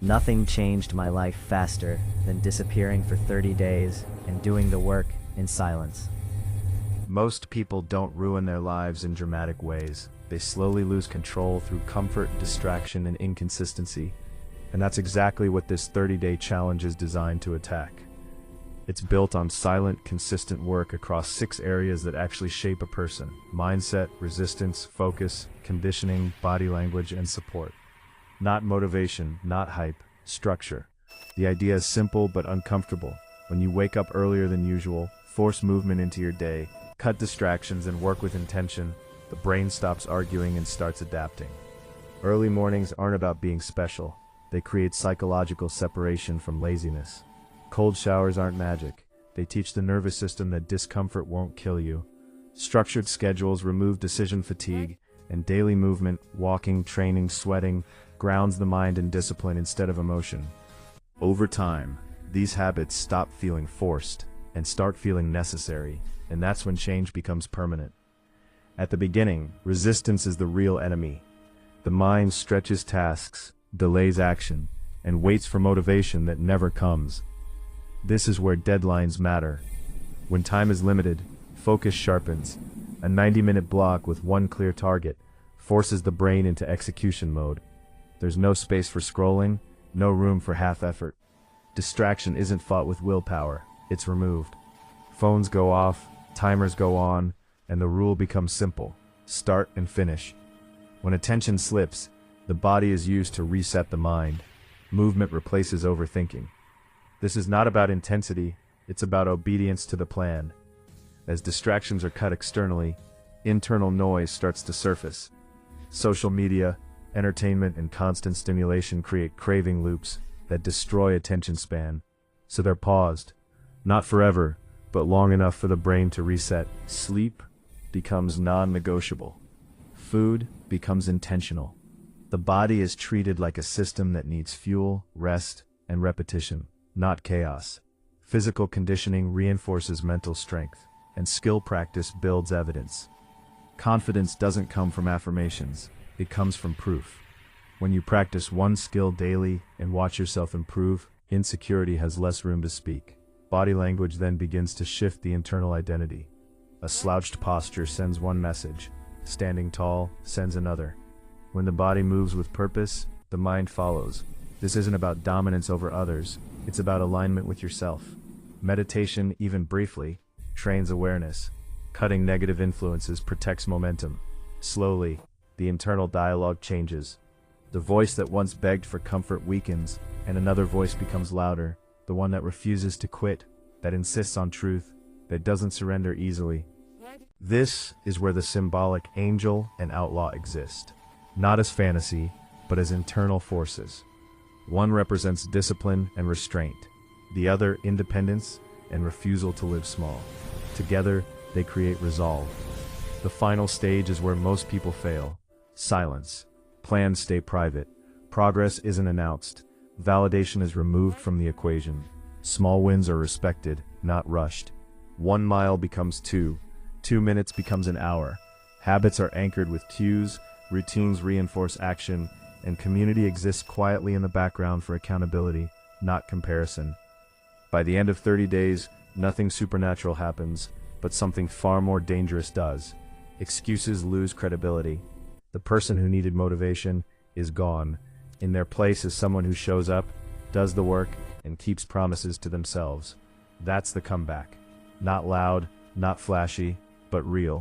Nothing changed my life faster than disappearing for 30 days and doing the work in silence. Most people don't ruin their lives in dramatic ways. They slowly lose control through comfort, distraction, and inconsistency. And that's exactly what this 30-day challenge is designed to attack. It's built on silent, consistent work across 6 areas that actually shape a person: mindset, resistance, focus, conditioning, body language, and support. Not motivation, not hype, structure. The idea is simple but uncomfortable. When you wake up earlier than usual, force movement into your day, cut distractions, and work with intention, the brain stops arguing and starts adapting. Early mornings aren't about being special. They create psychological separation from laziness. Cold showers aren't magic. They teach the nervous system that discomfort won't kill you. Structured schedules remove decision fatigue, and daily movement, walking, training, sweating, grounds the mind in discipline instead of emotion. Over time, these habits stop feeling forced and start feeling necessary, and that's when change becomes permanent. At the beginning, resistance is the real enemy. The mind stretches tasks, delays action, and waits for motivation that never comes. This is where deadlines matter. When time is limited, focus sharpens. A 90-minute block with one clear target forces the brain into execution mode. There's no space for scrolling, no room for half effort. Distraction isn't fought with willpower, it's removed. Phones go off, timers go on, and the rule becomes simple: start and finish. When attention slips, the body is used to reset the mind. Movement replaces overthinking. This is not about intensity, it's about obedience to the plan. As distractions are cut externally, internal noise starts to surface. Social media, entertainment, and constant stimulation create craving loops that destroy attention span. So they're paused. Not forever, but long enough for the brain to reset. Sleep becomes non-negotiable. Food becomes intentional. The body is treated like a system that needs fuel, rest, and repetition, not chaos. Physical conditioning reinforces mental strength, and skill practice builds evidence. Confidence doesn't come from affirmations, it comes from proof. When you practice one skill daily and watch yourself improve, insecurity has less room to speak. Body language then begins to shift the internal identity. A slouched posture sends one message, standing tall sends another. When the body moves with purpose, the mind follows. This isn't about dominance over others, it's about alignment with yourself. Meditation, even briefly, trains awareness. Cutting negative influences protects momentum. Slowly, the internal dialogue changes. The voice that once begged for comfort weakens, and another voice becomes louder, the one that refuses to quit, that insists on truth, that doesn't surrender easily. This is where the symbolic angel and outlaw exist. Not as fantasy, but as internal forces. One represents discipline and restraint, the other independence and refusal to live small. Together, they create resolve. The final stage is where most people fail: silence. Plans stay private. Progress isn't announced. Validation is removed from the equation. Small wins are respected, not rushed. 1 mile becomes 2. 2 minutes becomes an hour. Habits are anchored with cues, routines reinforce action, and community exists quietly in the background for accountability, not comparison. By the end of 30 days, nothing supernatural happens, but something far more dangerous does. Excuses lose credibility. The person who needed motivation is gone. In their place is someone who shows up, does the work, and keeps promises to themselves. That's the comeback. Not loud, not flashy, but real.